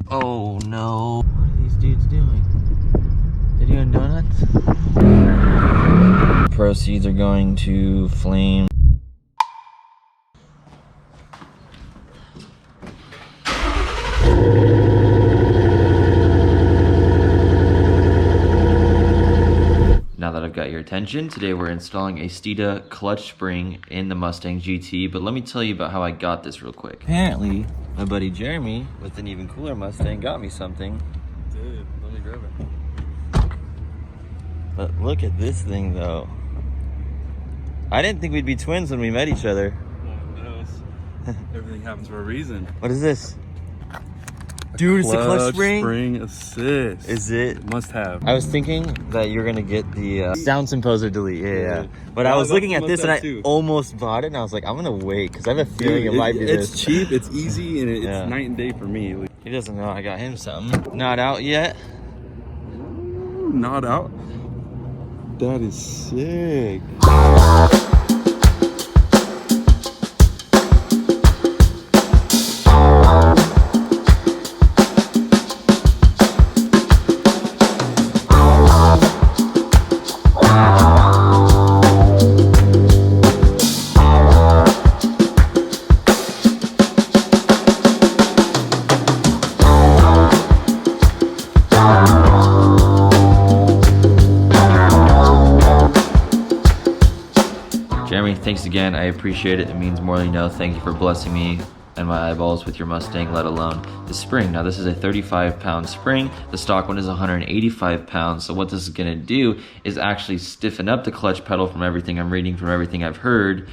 Oh no. What are these dudes doing? They're doing donuts? Proceeds are going to Flame. Now that I've got your attention, today we're installing a Steeda clutch spring in the Mustang GT, but let me tell you about how I got this real quick. Apparently, my buddy Jeremy, with an even cooler Mustang, got me something. Dude, let me grab it. But look at this thing though. I didn't think we'd be twins when we met each other. No, knows. Everything happens for a reason. What is this? Dude, it's a clutch spring? Spring assist. Is it? Must have. I was thinking that you're gonna get the sound composer delete. Yeah. But I was looking at this and I almost bought it and I was like, I'm gonna wait because I have a feeling it might be this. It's cheap, it's easy, and it's night and day for me. He doesn't know I got him something. Not out yet. Not out? That is sick. Jeremy, thanks again. I appreciate it. It means more than you know. Thank you for blessing me and my eyeballs with your Mustang, let alone the spring. Now, this is a 35-pound spring. The stock one is 185 pounds. So what this is gonna do is actually stiffen up the clutch pedal from everything I'm reading, from everything I've heard,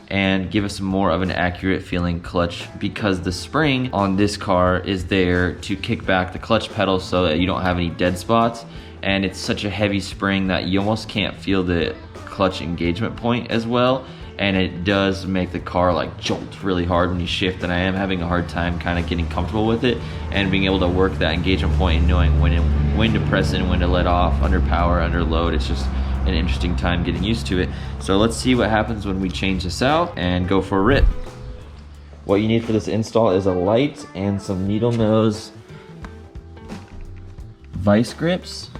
and give us more of an accurate feeling clutch, because the spring on this car is there to kick back the clutch pedal so that you don't have any dead spots. And it's such a heavy spring that you almost can't feel the clutch engagement point as well, and it does make the car like jolt really hard when you shift, and I am having a hard time kind of getting comfortable with it and being able to work that engagement point and knowing when to press in, when to let off, under power, under load. It's just an interesting time getting used to it. So let's see what happens when we change this out and go for a rip. What you need for this install is a light and some needle nose vice grips.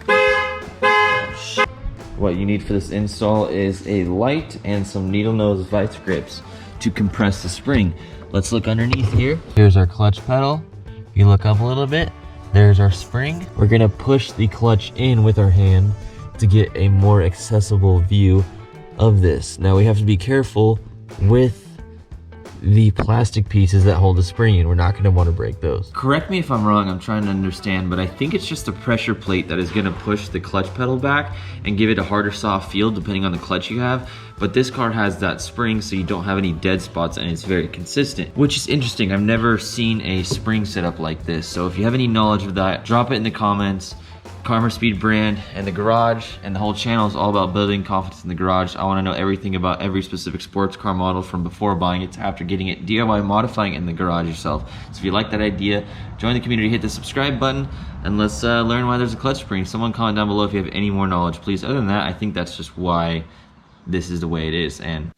What you need for this install is a light and some needle nose vice grips to compress the spring. Let's look underneath here. Here's our clutch pedal. If you look up a little bit, there's our spring. We're gonna push the clutch in with our hand to get a more accessible view of this. Now we have to be careful with the plastic pieces that hold the spring in. We're not gonna wanna break those. Correct me if I'm wrong, I'm trying to understand, but I think it's just the pressure plate that is gonna push the clutch pedal back and give it a harder soft feel depending on the clutch you have. But this car has that spring so you don't have any dead spots, and it's very consistent, which is interesting. I've never seen a spring setup like this. So if you have any knowledge of that, drop it in the comments. Karma Speed brand and the garage and the whole channel is all about building confidence in the garage. I want to know everything about every specific sports car model, from before buying it to after getting it, DIY modifying it in the garage yourself. So if you like that idea, join the community, hit the subscribe button, and let's learn why there's a clutch spring. Someone comment down below if you have any more knowledge, please. Other than that, I think that's just why this is the way it is. And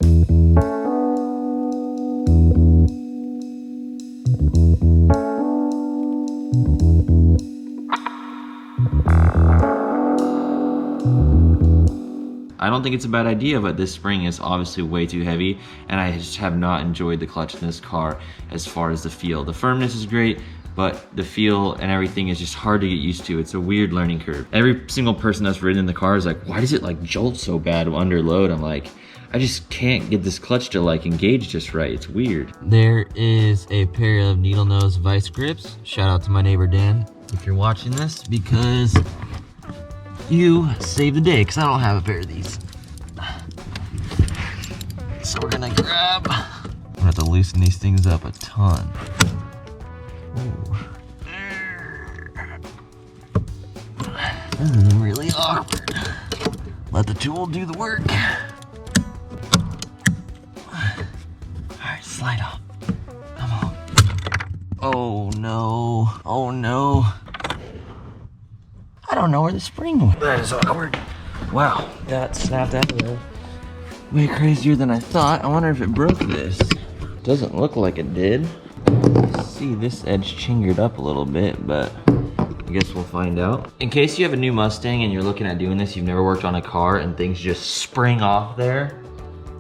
I don't think it's a bad idea, but this spring is obviously way too heavy, and I just have not enjoyed the clutch in this car as far as the feel. The firmness is great, but the feel and everything is just hard to get used to. It's a weird learning curve. Every single person that's ridden in the car is like, why does it like jolt so bad under load? I'm like, I just can't get this clutch to like engage just right. It's weird. There is a pair of needle nose vice grips. Shout out to my neighbor Dan if you're watching this, because you saved the day, because I don't have a pair of these. So we're gonna grab, I'm gonna have to loosen these things up a ton. Ooh. This is really awkward. Let the tool do the work. Alright, slide off. Come on. Oh no. Oh no. I don't know where the spring went. That is awkward. Wow, that snapped out of there. Way crazier than I thought. I wonder if it broke this. Doesn't look like it did. see this edge chingered up a little bit, but I guess we'll find out. In case you have a new Mustang and you're looking at doing this, you've never worked on a car and things just spring off there,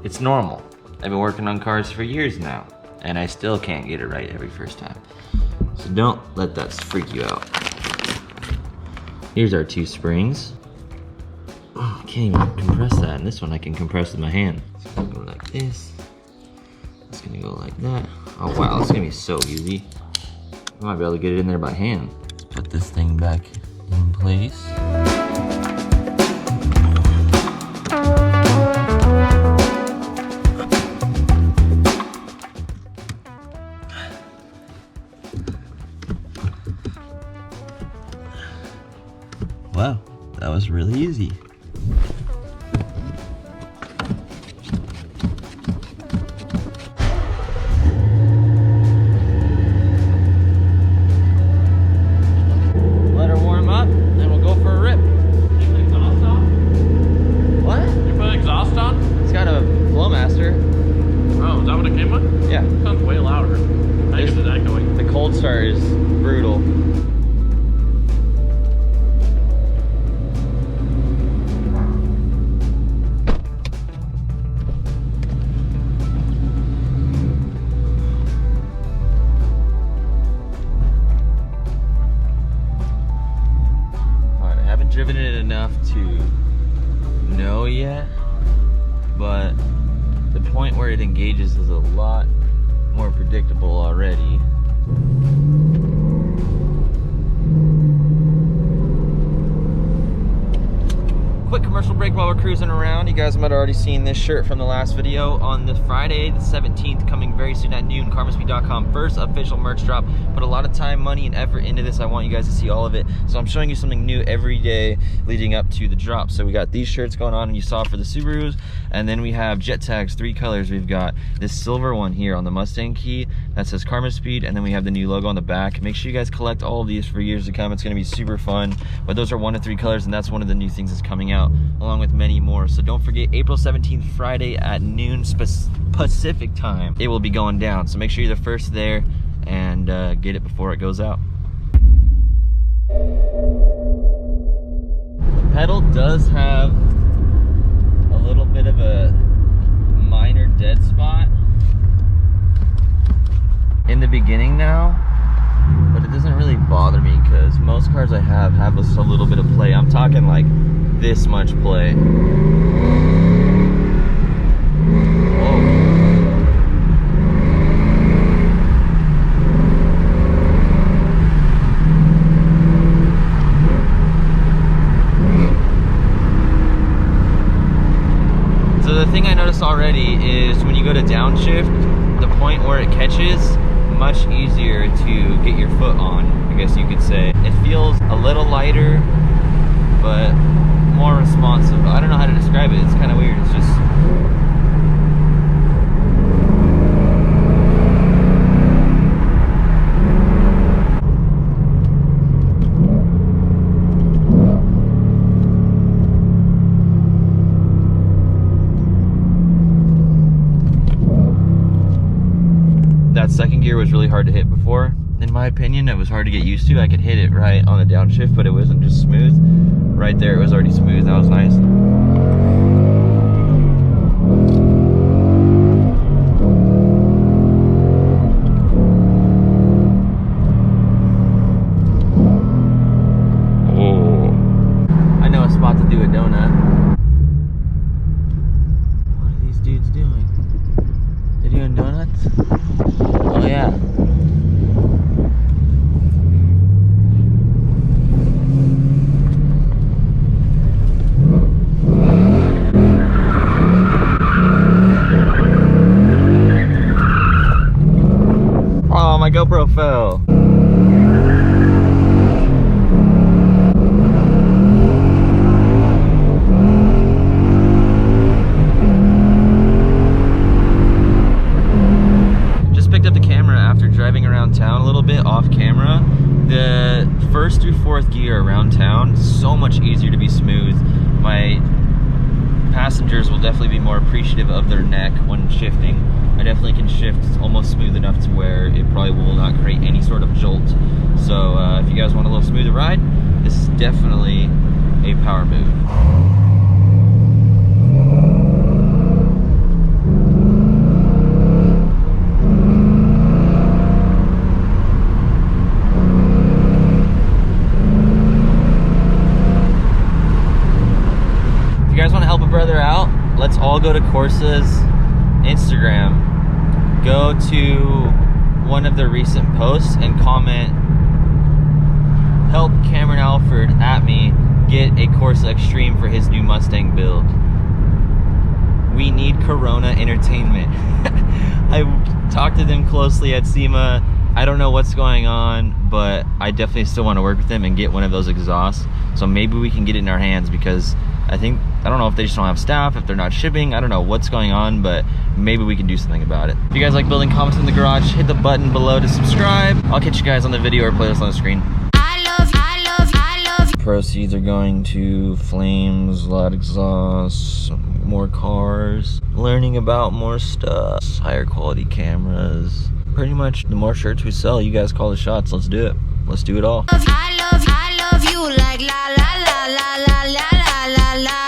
it's normal. I've been working on cars for years now, and I still can't get it right every first time. So don't let that freak you out. Here's our 2 springs. Oh, I can't even compress that. And this one I can compress with my hand. It's gonna go like this. It's gonna go like that. Oh wow, it's gonna be so easy. I might be able to get it in there by hand. Let's put this thing back in place. Wow, that was really easy. Let her warm up, and we'll go for a rip. You put exhaust on? What? You put exhaust on? It's got a Flowmaster. Oh, is that what it came with? Yeah. Sounds way louder. I guess it's echoing. The cold start is brutal. Driven it enough to know yet, but the point where it engages is a lot more predictable already. Quick commercial break while we're cruising around. You guys might have already seen this shirt from the last video. On this Friday the 17th, coming very soon at noon, karmaspeed.com, first official merch drop. Put a lot of time, money, and effort into this. I want you guys to see all of it. So I'm showing you something new every day leading up to the drop. So we got these shirts going on, and you saw for the Subarus, and then we have jet tags, 3 colors. We've got this silver one here on the Mustang key that says Karma Speed, and then we have the new logo on the back. Make sure you guys collect all of these for years to come. It's gonna be super fun. But those are 1 of 3 colors, and that's one of the new things that's coming out, along with many more. So don't forget, April 17th, Friday at noon Pacific time, it will be going down. So make sure you're the first there and get it before it goes out. The pedal does have a little bit of a minor dead spot in the beginning now, but it doesn't really bother me because most cars I have a little bit of play. I'm talking like this much play. Whoa. So the thing I noticed already is when you go to downshift, the point where it catches, much easier to get your foot on, I guess you could say. It feels a little lighter, but more responsive. I don't know how to describe it. It's kind of weird. It's just... that second gear was really hard to hit before. In my opinion, it was hard to get used to. I could hit it right on the downshift, but it wasn't just smooth. Right there, it was already smooth. That was nice. Oh. I know a spot to do a donut. What are these dudes doing? They're doing donuts? Oh yeah. Oh, my GoPro fell. Just picked up the camera after driving around town a little bit off camera. The 1st through 4th gear around town, so much easier to be smooth. My passengers will definitely be more appreciative of their neck when shifting. I I definitely can shift almost smooth enough to where it probably will not create any sort of jolt. So if you guys want a little smoother ride, this is definitely a power move. If you guys want to help a brother out, let's all go to Corsa's Instagram, go to one of the recent posts and comment, help Cameron Alford at me get a Corsa Extreme for his new Mustang build. We need Corona entertainment. I talked to them closely at SEMA. I don't know what's going on, but I definitely still want to work with them and get one of those exhausts. So maybe we can get it in our hands, because I don't know if they just don't have staff, if they're not shipping, I don't know what's going on, but maybe we can do something about it. If you guys like building comments in the garage, hit the button below to subscribe. I'll catch you guys on the video or playlist on the screen. I love. Proceeds are going to flames, loud exhausts, more cars, learning about more stuff, higher quality cameras. Pretty much the more shirts we sell, you guys call the shots. Let's do it. Let's do it all. I love you like la la la la la la la la.